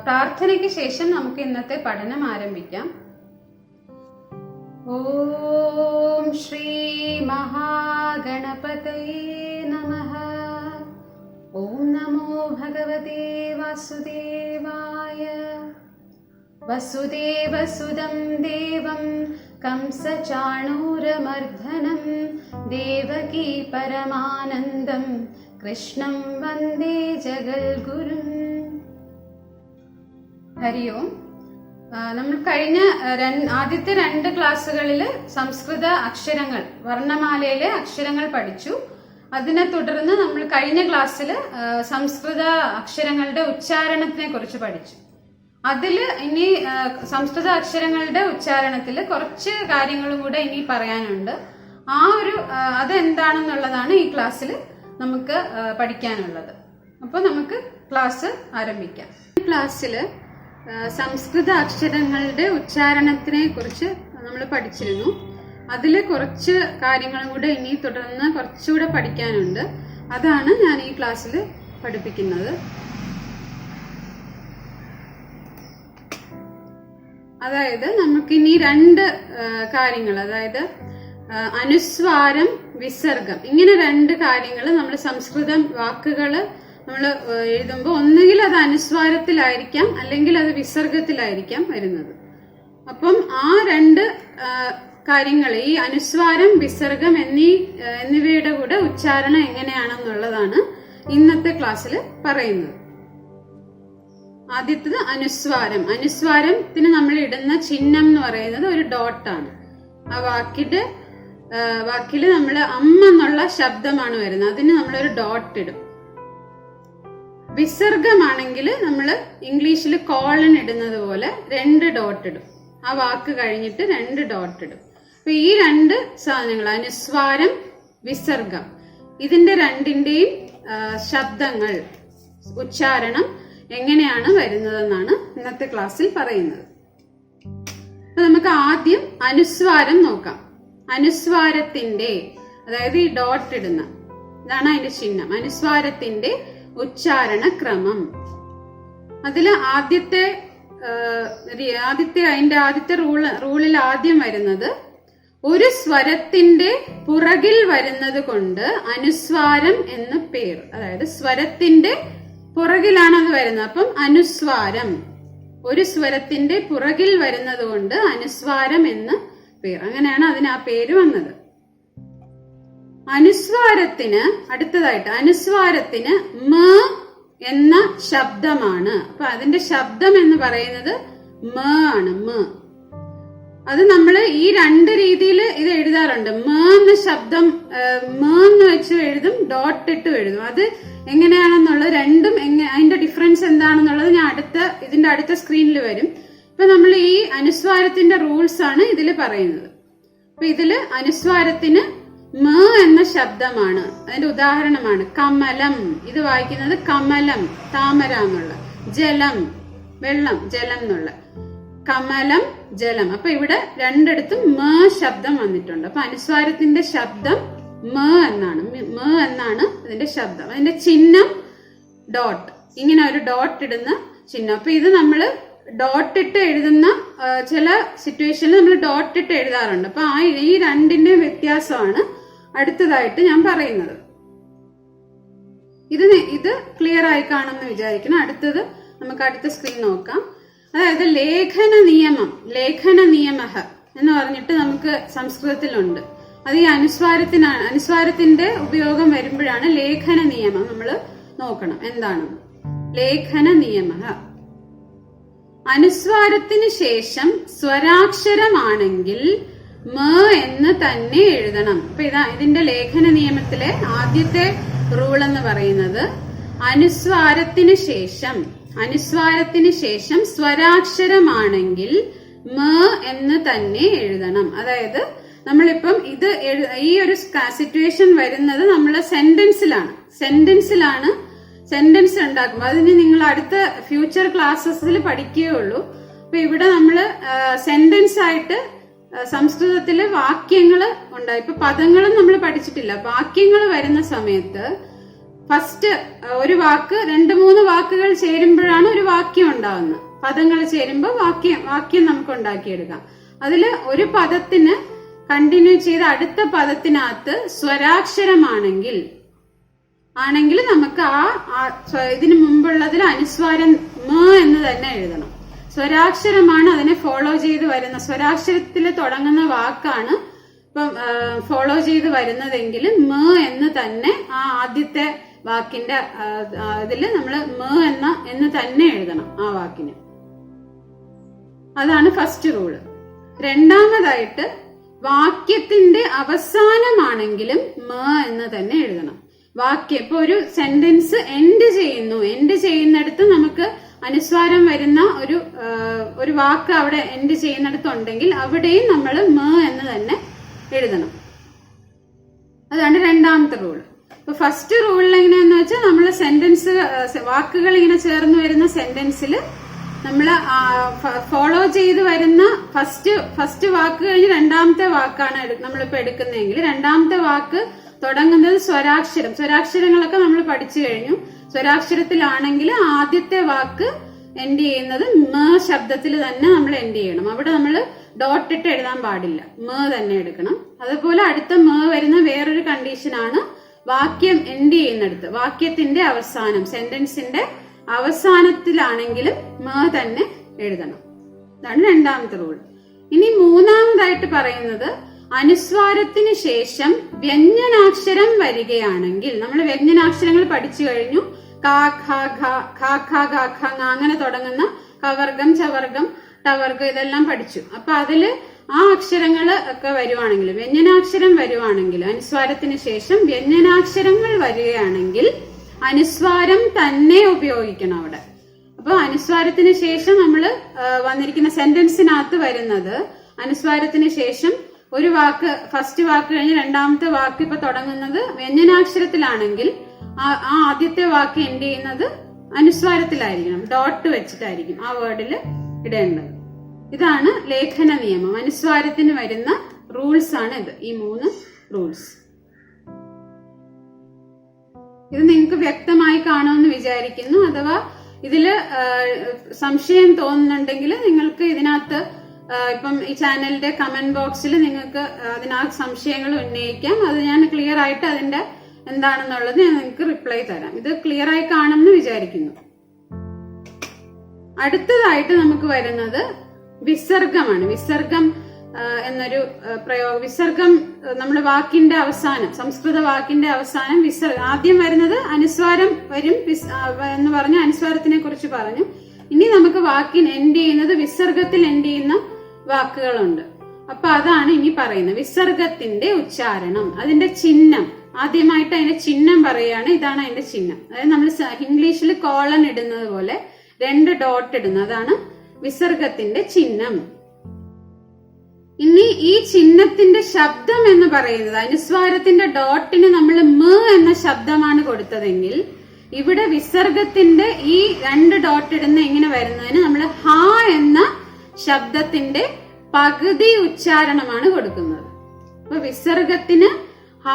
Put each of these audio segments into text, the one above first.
പ്രാർത്ഥനയ്ക്ക് ശേഷം നമുക്ക് ഇന്നത്തെ പഠനം ആരംഭിക്കാം. ഓം ശ്രീ മഹാഗണപതയേ നമഃ. ഓം നമോ ഭഗവതേ വാസുദേവായ. വസുദേവസുതം ദേവം കംസചാണൂരമർദ്ദനം ദേവകീ പരമാനന്ദം കൃഷ്ണം വന്ദേ ജഗൽഗുരും. ഹരി ഓം. നമ്മൾ കഴിഞ്ഞ ആദ്യത്തെ 2 ക്ലാസ്സുകളിൽ സംസ്കൃത അക്ഷരങ്ങൾ, വർണ്ണമാലയിലെ അക്ഷരങ്ങൾ പഠിച്ചു. അതിനെ തുടർന്ന് നമ്മൾ കഴിഞ്ഞ ക്ലാസ്സിൽ സംസ്കൃത അക്ഷരങ്ങളുടെ ഉച്ചാരണത്തിനെ കുറിച്ച് പഠിച്ചു. അതിൽ ഇനി സംസ്കൃത അക്ഷരങ്ങളുടെ ഉച്ചാരണത്തിൽ കുറച്ച് കാര്യങ്ങളും കൂടെ ഇനി പറയാനുണ്ട്. അതെന്താണെന്നുള്ളതാണ് ഈ ക്ലാസ്സിൽ നമുക്ക് പഠിക്കാനുള്ളത്. അപ്പോൾ നമുക്ക് ക്ലാസ് ആരംഭിക്കാം. ഈ ക്ലാസ്സിൽ സംസ്കൃത അക്ഷരങ്ങളുടെ ഉച്ചാരണത്തിനെ കുറിച്ച് നമ്മൾ പഠിച്ചിരുന്നു. അതിൽ കുറച്ച് കാര്യങ്ങളും കൂടെ ഇനി തുടർന്ന് കുറച്ചുകൂടെ പഠിക്കാനുണ്ട്. അതാണ് ഞാൻ ഈ ക്ലാസ്സിൽ പഠിപ്പിക്കുന്നത്. അതായത് നമുക്കിനി 2 കാര്യങ്ങൾ, അതായത് അനുസ്വാരം, വിസർഗം, ഇങ്ങനെ 2 കാര്യങ്ങൾ നമ്മൾ സംസ്കൃതം വാക്കുകൾ നമ്മൾ എഴുതുമ്പോൾ ഒന്നുകിൽ അത് അനുസ്വാരത്തിലായിരിക്കാം അല്ലെങ്കിൽ അത് വിസർഗത്തിലായിരിക്കാം വരുന്നത്. അപ്പം ആ 2 കാര്യങ്ങൾ, ഈ അനുസ്വാരം, വിസർഗം എന്നിവയുടെ കൂടെ ഉച്ചാരണം എങ്ങനെയാണെന്നുള്ളതാണ് ഇന്നത്തെ ക്ലാസ്സിൽ പറയുന്നത്. ആദ്യത്തത് അനുസ്വാരം. അനുസ്വാരത്തിന് നമ്മൾ ഇടുന്ന ചിഹ്നം എന്ന് പറയുന്നത് ഒരു ഡോട്ടാണ്. ആ വാക്കില് നമ്മൾ അമ്മ എന്നുള്ള ശബ്ദമാണ് വരുന്നത്, അതിന് നമ്മളൊരു ഡോട്ട് ഇടും. വിസർഗമാണെങ്കിൽ നമ്മൾ ഇംഗ്ലീഷിൽ കോളൻ ഇടുന്നത് പോലെ 2 ഡോട്ട് ഇടും. ആ വാക്ക് കഴിഞ്ഞിട്ട് 2 ഡോട്ട് ഇടും. അപ്പൊ ഈ 2 സാധനങ്ങൾ, അനുസ്വാരം, വിസർഗം, ഇതിന്റെ 2ന്റെയും ശബ്ദങ്ങൾ, ഉച്ചാരണം എങ്ങനെയാണ് വരുന്നതെന്നാണ് ഇന്നത്തെ ക്ലാസ്സിൽ പറയുന്നത്. അപ്പൊ നമുക്ക് ആദ്യം അനുസ്വാരം നോക്കാം. അനുസ്വാരത്തിന്റെ, അതായത് ഈ ഡോട്ട് ഇടുന്ന, ഇതാണ് അതിന്റെ ചിഹ്നം. അനുസ്വാരത്തിന്റെ ഉച്ചാരണ ക്രമം. അതില് ആദ്യത്തെ റൂളിൽ ആദ്യം വരുന്നത്, ഒരു സ്വരത്തിന്റെ പുറകിൽ വരുന്നത് കൊണ്ട് അനുസ്വാരം എന്ന് പേര്. അതായത് സ്വരത്തിന്റെ പുറകിലാണ് അത് വരുന്നത്. അപ്പം അനുസ്വാരം, ഒരു സ്വരത്തിന്റെ പുറകിൽ വരുന്നത് കൊണ്ട് അനുസ്വാരം എന്ന് പേര്. അങ്ങനെയാണ് അതിന് ആ പേര് വന്നത്. അനുസ്വാരത്തിന് അനുസ്വാരത്തിന് മ എന്ന ശബ്ദമാണ്. അപ്പൊ അതിന്റെ ശബ്ദം എന്ന് പറയുന്നത് മ ആണ്. മ. അത് നമ്മൾ ഈ 2 രീതിയിൽ ഇത് എഴുതാറുണ്ട്. മ എന്ന ശബ്ദം മ എന്ന് വെച്ച് എഴുതും, ഡോട്ട് ഇട്ട് എഴുതും. അത് എങ്ങനെയാണെന്നുള്ളത് രണ്ടും അതിന്റെ ഡിഫറൻസ് എന്താണെന്നുള്ളത് ഞാൻ ഇതിന്റെ അടുത്ത സ്ക്രീനിൽ വരും. ഇപ്പൊ നമ്മൾ ഈ അനുസ്വാരത്തിന്റെ റൂൾസ് ആണ് ഇതിൽ പറയുന്നത്. അപ്പൊ ഇതില് അനുസ്വാരത്തിന് മ എന്ന ശബ്ദമാണ്. അതിന്റെ ഉദാഹരണമാണ് കമലം. ഇത് വായിക്കുന്നത് കമലം, താമര എന്നുള്ള. ജലം, വെള്ളം, ജലം എന്നുള്ള. കമലം, ജലം. അപ്പൊ ഇവിടെ 2 മ ശബ്ദം വന്നിട്ടുണ്ട്. അപ്പൊ അനുസ്വാരത്തിന്റെ ശബ്ദം മ എന്നാണ്. മ എന്നാണ് അതിന്റെ ശബ്ദം. അതിന്റെ ചിഹ്നം ഡോട്ട്. ഇങ്ങനെ ഒരു ഡോട്ട് ഇടുന്ന ചിഹ്നം. അപ്പൊ ഇത് നമ്മൾ ഡോട്ട് ഇട്ട് എഴുതുന്ന ചില സിറ്റുവേഷനിൽ നമ്മൾ ഡോട്ട് ഇട്ട് എഴുതാറുണ്ട്. അപ്പൊ ഈ 2ന്റെ വ്യത്യാസമാണ് അടുത്തതായിട്ട് ഞാൻ പറയുന്നത്. ഇത് ക്ലിയർ ആയി കാണുമെന്ന് വിചാരിക്കണം. അടുത്തത് നമുക്ക് അടുത്ത സ്ക്രീൻ നോക്കാം. അതായത് ലേഖന നിയമം, ലേഖന നിയമഃ എന്ന് പറഞ്ഞിട്ട് നമുക്ക് സംസ്കൃതത്തിലുണ്ട്. അത് ഈ അനുസ്വാരത്തിന്റെ ഉപയോഗം വരുമ്പോഴാണ് ലേഖന നിയമം നമ്മൾ നോക്കണം എന്താണ്. ലേഖന നിയമഃ, അനുസ്വാരത്തിന് ശേഷം സ്വരാക്ഷരമാണെങ്കിൽ മ എന്ന് തന്നെ എഴുതണം. അപ്പൊ ഇതിന്റെ ലേഖന നിയമത്തിലെ ആദ്യത്തെ റൂൾ എന്ന് പറയുന്നത്, അനുസ്വാരത്തിന് ശേഷം സ്വരാക്ഷരമാണെങ്കിൽ മ എന്ന് തന്നെ എഴുതണം. അതായത് നമ്മളിപ്പം ഈ ഒരു സിറ്റുവേഷൻ വരുന്നത് നമ്മൾ സെന്റൻസ് ഉണ്ടാക്കും. അതിന് നിങ്ങൾ അടുത്ത ഫ്യൂച്ചർ ക്ലാസ്സസിൽ പഠിക്കുകയുള്ളൂ. അപ്പൊ ഇവിടെ നമ്മള് സെന്റൻസ് ആയിട്ട് സംസ്കൃതത്തില് വാക്യങ്ങൾ ഉണ്ടായി. ഇപ്പൊ പദങ്ങളും നമ്മൾ പഠിച്ചിട്ടില്ല. വാക്യങ്ങൾ വരുന്ന സമയത്ത് ഫസ്റ്റ് ഒരു വാക്ക് 2-3 വാക്കുകൾ ചേരുമ്പോഴാണ് ഒരു വാക്യം ഉണ്ടാവുന്നത്. പദങ്ങൾ ചേരുമ്പോൾ വാക്യം നമുക്ക് ഉണ്ടാക്കിയെടുക്കാം. അതില് ഒരു പദത്തിന് കണ്ടിന്യൂ ചെയ്ത് അടുത്ത പദത്തിനകത്ത് സ്വരാക്ഷരമാണെങ്കിൽ നമുക്ക് ഇതിനു മുമ്പുള്ളതിൽ അനുസ്വാരം മ എന്ന് തന്നെ എഴുതണം. സ്വരാക്ഷരമാണ് അതിനെ ഫോളോ ചെയ്ത് വരുന്ന, സ്വരാക്ഷരത്തിൽ തുടങ്ങുന്ന വാക്കാണ് ഇപ്പം ഫോളോ ചെയ്ത് വരുന്നതെങ്കിൽ മ എന്ന് തന്നെ ആ ആദ്യത്തെ വാക്കിന്റെ ഇതില് നമ്മൾ മ എന്ന് തന്നെ എഴുതണം ആ വാക്കിന്. അതാണ് ഫസ്റ്റ് റൂള്. രണ്ടാമതായിട്ട് വാക്യത്തിന്റെ അവസാനമാണെങ്കിലും മ എന്ന് തന്നെ എഴുതണം. വാക്യം ഇപ്പൊ ഒരു സെന്റൻസ് എൻഡ് ചെയ്യുന്നിടത്ത് നമുക്ക് അനുസ്വാരം വരുന്ന ഒരു വാക്ക് അവിടെ എൻഡ് ചെയ്യുന്നിടത്തുണ്ടെങ്കിൽ അവിടെയും നമ്മൾ മ എന്ന് തന്നെ എഴുതണം. അതാണ് രണ്ടാമത്തെ റൂള്. ഇപ്പൊ ഫസ്റ്റ് റൂളിൽ എങ്ങനെയാന്ന് വെച്ചാൽ നമ്മൾ സെന്റൻസ് വാക്കുകൾ ഇങ്ങനെ ചേർന്ന് വരുന്ന സെന്റൻസിൽ നമ്മൾ ഫോളോ ചെയ്ത് വരുന്ന ഫസ്റ്റ് വാക്ക് കഴിഞ്ഞ് രണ്ടാമത്തെ വാക്കാണ് നമ്മളിപ്പോ എടുക്കുന്നതെങ്കിൽ രണ്ടാമത്തെ വാക്ക് തുടങ്ങുന്നത് സ്വരാക്ഷരങ്ങളൊക്കെ നമ്മൾ പഠിച്ചു കഴിഞ്ഞു. സ്വരാക്ഷരത്തിലാണെങ്കിൽ ആദ്യത്തെ വാക്ക് എൻഡ് ചെയ്യുന്നത് മ ശബ്ദത്തിൽ തന്നെ നമ്മൾ എൻഡ് ചെയ്യണം. അവിടെ നമ്മൾ ഡോട്ട് ഇട്ട് എഴുതാൻ പാടില്ല, മ തന്നെ എടുക്കണം. അതുപോലെ അടുത്ത മ വരുന്ന വേറൊരു കണ്ടീഷനാണ് വാക്യം എൻഡ് ചെയ്യുന്നിടത്ത് വാക്യത്തിന്റെ അവസാനം സെന്റൻസിന്റെ അവസാനത്തിലാണെങ്കിലും മ തന്നെ എഴുതണം. ഇതാണ് രണ്ടാമത്തെ റൂൾ. ഇനി മൂന്നാമതായിട്ട് പറയുന്നത് അനുസ്വാരത്തിന് ശേഷം വ്യഞ്ജനാക്ഷരം വരികയാണെങ്കിൽ, നമ്മൾ വ്യഞ്ജനാക്ഷരങ്ങൾ പഠിച്ചു കഴിഞ്ഞു. കാ ഖ ഖ ഖ ഖ ഗ ഖ ങ അങ്ങനെ തുടങ്ങുന്ന കവർഗം ചവർഗം ടവർഗം ഇതെല്ലാം പഠിച്ചു. അപ്പൊ അതില് ആ അക്ഷരങ്ങൾ ഒക്കെ വരുവാണെങ്കിൽ, വ്യഞ്ജനാക്ഷരം വരുവാണെങ്കിൽ, അനുസ്വാരത്തിന് ശേഷം വ്യഞ്ജനാക്ഷരങ്ങൾ വരികയാണെങ്കിൽ അനുസ്വാരം തന്നെ ഉപയോഗിക്കണം അവിടെ. അപ്പൊ അനുസ്വാരത്തിന് ശേഷം നമ്മൾ വന്നിരിക്കുന്ന സെന്റൻസിനകത്ത് വരുന്നത് അനുസ്വാരത്തിന് ശേഷം ഒരു വാക്ക് ഫസ്റ്റ് വാക്ക് കഴിഞ്ഞ് രണ്ടാമത്തെ വാക്ക് ഇപ്പൊ തുടങ്ങുന്നത് വ്യഞ്ജനാക്ഷരത്തിലാണെങ്കിൽ ആ ആദ്യത്തെ വാക്ക് എൻഡ് ചെയ്യുന്നത് അനുസ്വാരത്തിലായിരിക്കണം, ഡോട്ട് വെച്ചിട്ടായിരിക്കും ആ വേർഡിൽ ഇടേണ്ടത്. ഇതാണ് ലേഖന നിയമം. അനുസ്വാരത്തിന് വരുന്ന റൂൾസ് ആണ് ഇത്, ഈ 3 റൂൾസ്. ഇത് നിങ്ങൾക്ക് വ്യക്തമായി കാണുമെന്ന് വിചാരിക്കുന്നു. അഥവാ ഇതില് സംശയം തോന്നുന്നുണ്ടെങ്കിൽ നിങ്ങൾക്ക് ഇതിനകത്ത് ഇപ്പം ഈ ചാനലിന്റെ കമന്റ് ബോക്സിൽ നിങ്ങൾക്ക് അതിനകത്ത് സംശയങ്ങൾ ഉന്നയിക്കാം. അത് ഞാൻ ക്ലിയർ ആയിട്ട് അതിന്റെ എന്താണെന്നുള്ളത് ഞാൻ നിങ്ങൾക്ക് റിപ്ലൈ തരാം. ഇത് ക്ലിയർ ആയി കാണുമെന്ന് വിചാരിക്കുന്നു. അടുത്തതായിട്ട് നമുക്ക് വരുന്നത് വിസർഗമാണ്. വിസർഗം എന്നൊരു പ്രയോഗം. വിസർഗം നമ്മുടെ വാക്കിന്റെ അവസാനം, സംസ്കൃത വാക്കിന്റെ അവസാനം ആദ്യം വരുന്നത് അനുസ്വാരം വരും എന്ന് പറഞ്ഞു, അനുസ്വാരത്തിനെ കുറിച്ച് പറഞ്ഞു. ഇനി നമുക്ക് വാക്കിന് എൻഡ് ചെയ്യുന്നത് വിസർഗത്തിൽ എൻഡ് ചെയ്യുന്ന വാക്കുകളുണ്ട്. അപ്പൊ അതാണ് ഇനി പറയുന്നത്. വിസർഗത്തിന്റെ ഉച്ചാരണം, അതിന്റെ ചിഹ്നം. ആദ്യമായിട്ട് അതിന്റെ ചിഹ്നം പറയുകയാണ്. ഇതാണ് അതിന്റെ ചിഹ്നം. അതായത് നമ്മൾ ഇംഗ്ലീഷിൽ കോളൻ ഇടുന്നത് പോലെ 2 ഡോട്ട് ഇടുന്നത്, അതാണ് വിസർഗത്തിന്റെ ചിഹ്നം. ഇനി ഈ ചിഹ്നത്തിന്റെ ശബ്ദം എന്ന് പറയുന്നത്, അനുസ്വാരത്തിന്റെ ഡോട്ടിന് നമ്മൾ മ എന്ന ശബ്ദമാണ് കൊടുത്തതെങ്കിൽ ഇവിടെ വിസർഗത്തിന്റെ ഈ 2 ഡോട്ട് ഇടുന്ന എങ്ങനെ വരുന്നതിന് നമ്മൾ ഹ എന്ന ശബ്ദത്തിന്റെ പകുതി ഉച്ചാരണമാണ് കൊടുക്കുന്നത്. അപ്പൊ വിസർഗത്തിന് ഹ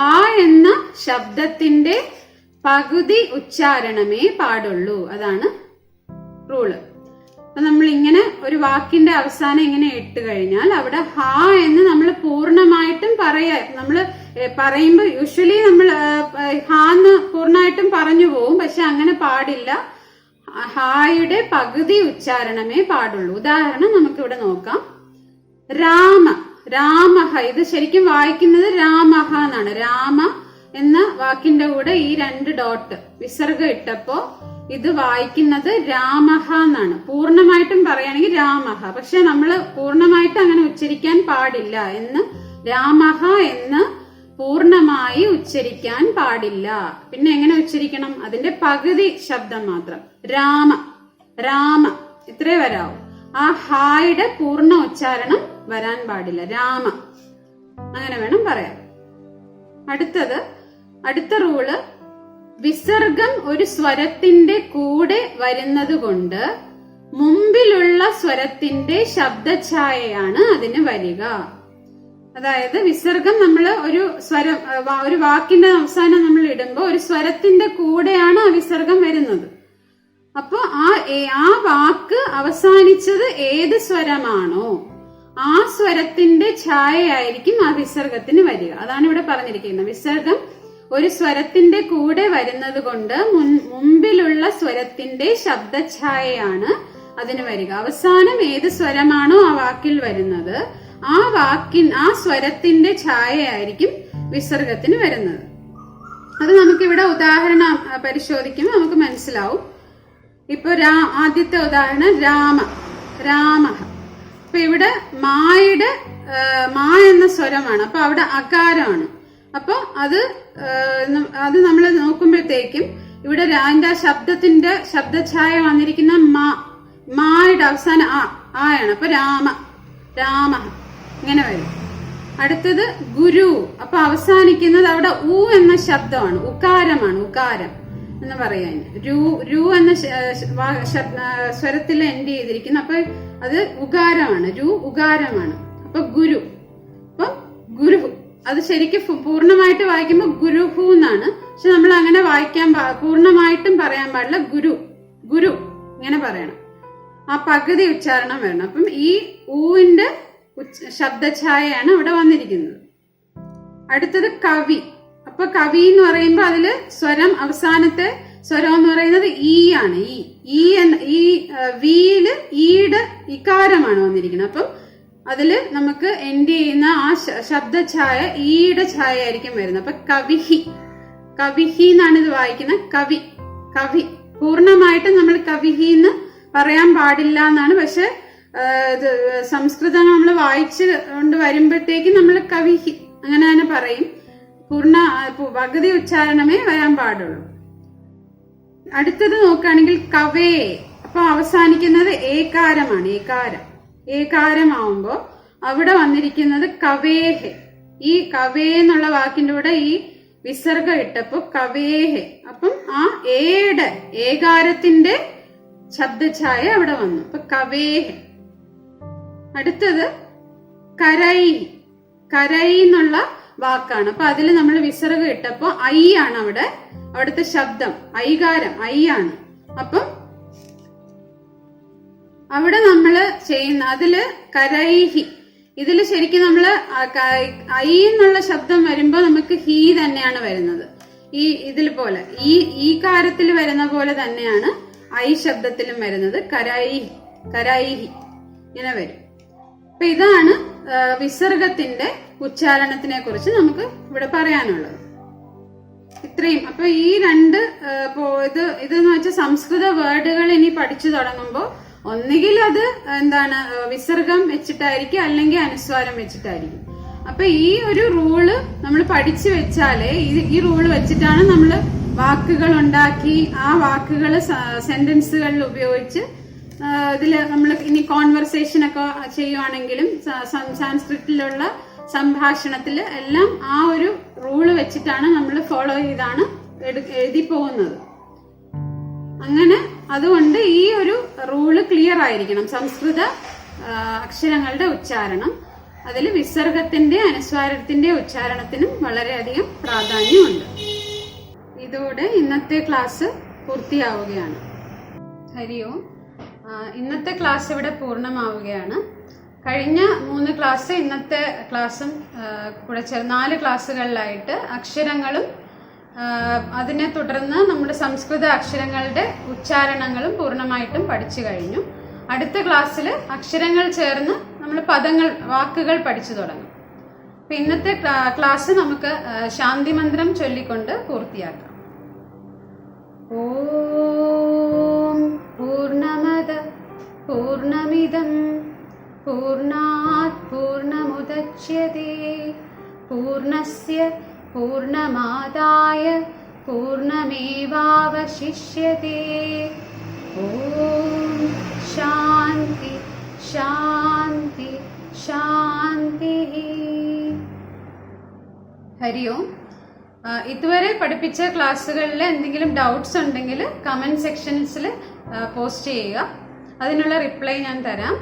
എന്ന ശബ്ദത്തിന്റെ പകുതി ഉച്ചാരണമേ പാടുള്ളൂ. അതാണ് റൂള്. അപ്പൊ നമ്മൾ ഇങ്ങനെ ഒരു വാക്കിന്റെ അവസാനം ഇങ്ങനെ ഇട്ട് കഴിഞ്ഞാൽ അവിടെ ഹ എന്ന് നമ്മൾ പൂർണ്ണമായിട്ടും നമ്മൾ പറയുമ്പോൾ യൂഷ്വലി നമ്മൾ ഹാന്ന് പൂർണ്ണമായിട്ടും പറഞ്ഞു പോവും. പക്ഷെ അങ്ങനെ പാടില്ല. ഹായുടെ പകുതി ഉച്ചാരണമേ പാടുള്ളൂ. ഉദാഹരണം നമുക്കിവിടെ നോക്കാം. രാമഹ, ഇത് ശരിക്കും വായിക്കുന്നത് രാമഹ എന്നാണ്. രാമ എന്ന വാക്കിന്റെ കൂടെ ഈ 2 ഡോട്ട് വിസർഗം ഇട്ടപ്പോ ഇത് വായിക്കുന്നത് രാമഹ എന്നാണ്. പൂർണ്ണമായിട്ടും പറയുകയാണെങ്കിൽ രാമഹ. പക്ഷെ നമ്മൾ പൂർണ്ണമായിട്ട് അങ്ങനെ ഉച്ചരിക്കാൻ പാടില്ല. രാമഹ എന്ന് പൂർണ്ണമായി ഉച്ചരിക്കാൻ പാടില്ല. പിന്നെ എങ്ങനെ ഉച്ചരിക്കണം? അതിന്റെ പകുതി ശബ്ദം മാത്രം. രാമ ഇത്രേ വരാവൂ. ആ ഹായുടെ പൂർണ്ണ ഉച്ചാരണം വരാൻ പാടില്ല. രാമ അങ്ങനെ വേണം പറയാൻ. അടുത്ത റൂള്, വിസർഗം ഒരു സ്വരത്തിന്റെ കൂടെ വരുന്നത് കൊണ്ട് മുമ്പിലുള്ള സ്വരത്തിന്റെ ശബ്ദഛായയാണ് അതിന് വരിക. അതായത് വിസർഗം നമ്മൾ ഒരു സ്വരം, ഒരു വാക്കിന്റെ അവസാനം നമ്മൾ ഇടുമ്പോൾ ഒരു സ്വരത്തിന്റെ കൂടെയാണ് ആ വിസർഗം വരുന്നത്. അപ്പൊ ആ വാക്ക് അവസാനിച്ചത് ഏത് സ്വരമാണോ ആ സ്വരത്തിന്റെ ഛായയായിരിക്കും ആ വിസർഗത്തിന് വരിക. അതാണ് ഇവിടെ പറഞ്ഞിരിക്കുന്നത്. വിസർഗം ഒരു സ്വരത്തിന്റെ കൂടെ വരുന്നത് കൊണ്ട് മുമ്പിലുള്ള സ്വരത്തിന്റെ ശബ്ദഛായയാണ് അതിന് വരിക. അവസാനം ഏത് സ്വരമാണോ ആ വാക്കിൽ വരുന്നത് ആ സ്വരത്തിന്റെ ഛായയായിരിക്കും വിസർഗത്തിന് വരുന്നത്. അത് നമുക്കിവിടെ ഉദാഹരണം പരിശോധിക്കുമ്പോൾ നമുക്ക് മനസ്സിലാവും. ഇപ്പൊ ആദ്യത്തെ ഉദാഹരണം രാമ. അപ്പൊ ഇവിടെ മായുടെ മാ എന്ന സ്വരമാണ്. അപ്പൊ അവിടെ അകാരമാണ്. അപ്പൊ അത് നമ്മൾ നോക്കുമ്പോഴത്തേക്കും ഇവിടെ അതിന്റെ ശബ്ദത്തിന്റെ ശബ്ദഛായ വന്നിരിക്കുന്ന മായുടെ അവസാനം ആയാണ്. അപ്പൊ രാമ ഇങ്ങനെ വരും. അടുത്തത് ഗുരു. അപ്പൊ അവസാനിക്കുന്നത് അവിടെ ഉ എന്ന ശബ്ദമാണ്, ഉകാരമാണ്, ഉകാരം എന്ന് പറയാൻ. രു എന്ന സ്വരത്തിൽ എൻഡ് ചെയ്തിരിക്കുന്നു. അപ്പൊ അത് ഉകാരമാണ്, ഉകാരമാണ്. അപ്പൊ ഗുരു. അപ്പൊ ഗുരു അത് ശരിക്കും പൂർണ്ണമായിട്ട് വായിക്കുമ്പോൾ ഗുരുഹു എന്നാണ്. പക്ഷെ നമ്മൾ അങ്ങനെ പൂർണ്ണമായിട്ടും പറയാൻ പാടില്ല. ഗുരു ഇങ്ങനെ പറയണം. ആ പകുതി ഉച്ചാരണം വരണം. അപ്പം ഈ ഊവിന്റെ ശബ്ദഛായയാണ് ഇവിടെ വന്നിരിക്കുന്നത്. അടുത്തത് കവി. അപ്പൊ കവി എന്ന് പറയുമ്പോൾ അതില് സ്വരം, അവസാനത്തെ സ്വരം എന്ന് പറയുന്നത് ഈ ആണ്. ഈ വിയില് ഈയുടെ ഇകാരമാണ് വന്നിരിക്കുന്നത്. അപ്പം അതില് നമുക്ക് എൻഡ് ചെയ്യുന്ന ആ ശബ്ദഛായ ഈയുടെ ഛായ ആയിരിക്കും വരുന്നത്. അപ്പൊ കവിഹി എന്നാണ് ഇത് വായിക്കുന്നത്. കവി പൂർണ്ണമായിട്ടും നമ്മൾ കവിഹി എന്ന് പറയാൻ പാടില്ല എന്നാണ്. പക്ഷെ സംസ്കൃതം നമ്മൾ വായിച്ച് കൊണ്ട് വരുമ്പോഴത്തേക്കും നമ്മൾ കവിഹി അങ്ങനെ തന്നെ പറയും. പകുതി ഉച്ചാരണമേ വരാൻ പാടുള്ളൂ. അടുത്തത് നോക്കുകയാണെങ്കിൽ കവേ. അപ്പൊ അവസാനിക്കുന്നത് ഏകാരമാണ്. ഏകാരമാവുമ്പോ അവിടെ വന്നിരിക്കുന്നത് കവേഹെ. ഈ കവേ എന്നുള്ള വാക്കിന്റെ കൂടെ ഈ വിസർഗം ഇട്ടപ്പോ കവേഹെ. അപ്പം ആ ഏകാരത്തിന്റെ ശബ്ദഛായ അവിടെ വന്നു. അപ്പൊ കവേഹെ. അടുത്തത് കരൈ എന്നുള്ള വാക്കാണ്. അപ്പൊ അതിൽ നമ്മൾ വിസർഗം ഇട്ടപ്പോ ഐ ആണ് അവിടുത്തെ ശബ്ദം, ഐകാരം ഐ ആണ്. അപ്പം അവിടെ നമ്മള് ചെയ്യുന്ന അതില് കരൈഹി. ഇതില് ശരിക്കും നമ്മള് ഐ എന്നുള്ള ശബ്ദം വരുമ്പോ നമുക്ക് ഹി തന്നെയാണ് വരുന്നത്. ഇതിൽ പോലെ ഈ കാരത്തിൽ വരുന്ന പോലെ തന്നെയാണ് ഐ ശബ്ദത്തിലും വരുന്നത്. കരൈഹി ഇങ്ങനെ വരും. അപ്പൊ ഇതാണ് വിസർഗത്തിന്റെ ഉച്ചാരണത്തിനെ കുറിച്ച് നമുക്ക് ഇവിടെ പറയാനുള്ളത്. ഇത്രയും. അപ്പൊ ഈ രണ്ട് ഇതെന്ന് വെച്ചാൽ സംസ്കൃത വേർഡുകൾ ഇനി പഠിച്ചു തുടങ്ങുമ്പോൾ ഒന്നുകിൽ അത് വിസർഗം വെച്ചിട്ടായിരിക്കും, അല്ലെങ്കിൽ അനുസ്വാരം വെച്ചിട്ടായിരിക്കും. അപ്പൊ ഈ ഒരു റൂള് നമ്മൾ പഠിച്ചു വെച്ചാലേ ഈ റൂള് വെച്ചിട്ടാണ് നമ്മൾ വാക്കുകൾ ഉണ്ടാക്കി ആ വാക്കുകൾ സെന്റൻസുകളിൽ ഉപയോഗിച്ച് ഇതില് നമ്മൾ ഇനി കോൺവെർസേഷൻ ഒക്കെ ചെയ്യുവാണെങ്കിലും സാൻസ്ക്രിറ്റിലുള്ള സംഭാഷണത്തില് എല്ലാം ആ ഒരു റൂള് വെച്ചിട്ടാണ് നമ്മൾ ഫോളോ ചെയ്താണ് എഴുതി പോകുന്നത്. അങ്ങനെ അതുകൊണ്ട് ഈ ഒരു റൂള് ക്ലിയർ ആയിരിക്കണം. സംസ്കൃത അക്ഷരങ്ങളുടെ ഉച്ചാരണം, അതിൽ വിസർഗത്തിന്റെ അനുസ്വാരത്തിന്റെ ഉച്ചാരണത്തിനും വളരെയധികം പ്രാധാന്യമുണ്ട്. ഇതോടെ ഇന്നത്തെ ക്ലാസ് പൂർത്തിയാവുകയാണ്. ഹരി ഓം. ഇന്നത്തെ ക്ലാസ് ഇവിടെ പൂർണ്ണമാവുകയാണ്. കഴിഞ്ഞ 3 ക്ലാസ് ഇന്നത്തെ ക്ലാസ്സും കൂടെ 4 ക്ലാസ്സുകളിലായിട്ട് അക്ഷരങ്ങളും അതിനെ തുടർന്ന് നമ്മുടെ സംസ്കൃത അക്ഷരങ്ങളുടെ ഉച്ചാരണങ്ങളും പൂർണ്ണമായിട്ടും പഠിച്ചു കഴിഞ്ഞു. അടുത്ത ക്ലാസ്സിൽ അക്ഷരങ്ങൾ ചേർന്ന് നമ്മൾ വാക്കുകൾ പഠിച്ചു തുടങ്ങും. അപ്പൊ ഇന്നത്തെ ക്ലാസ് നമുക്ക് ശാന്തി മന്ത്രം ചൊല്ലിക്കൊണ്ട് പൂർത്തിയാക്കാം. ഓം പൂർണ്ണമദ പൂർണ്ണമിദം പൂർണ്ണാത് പൂർണ്ണമുദച്യതേ പൂർണ്ണസ്യ പൂർണ്ണമാദായ പൂർണ്ണമേവാവശിഷ്യതേ. ഓം ശാന്തി ശാന്തി ശാന്തി. ഹരി ഓം. ഇതുവരെ പഠിപ്പിച്ച ക്ലാസ്സുകളിൽ എന്തെങ്കിലും ഡൗട്ട്സ് ഉണ്ടെങ്കിൽ കമന്റ് സെക്ഷൻസിൽ പോസ്റ്റ് ചെയ്യുക. അതിനുള്ള റിപ്ലൈ ഞാൻ തരാം.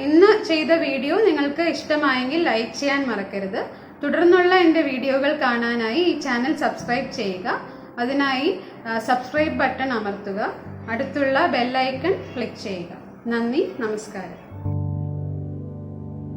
ഇന്ന് ചെയ്ത വീഡിയോ നിങ്ങൾക്ക് ഇഷ്ടമായെങ്കിൽ ലൈക്ക് ചെയ്യാൻ മറക്കരുത്. തുടർന്നുള്ള എൻ്റെ വീഡിയോകൾ കാണാനായി ഈ ചാനൽ സബ്സ്ക്രൈബ് ചെയ്യുക. അതിനായി സബ്സ്ക്രൈബ് ബട്ടൺ അമർത്തുക. അടുത്തുള്ള ബെൽ ഐക്കൺ ക്ലിക്ക് ചെയ്യുക. നന്ദി, നമസ്കാരം.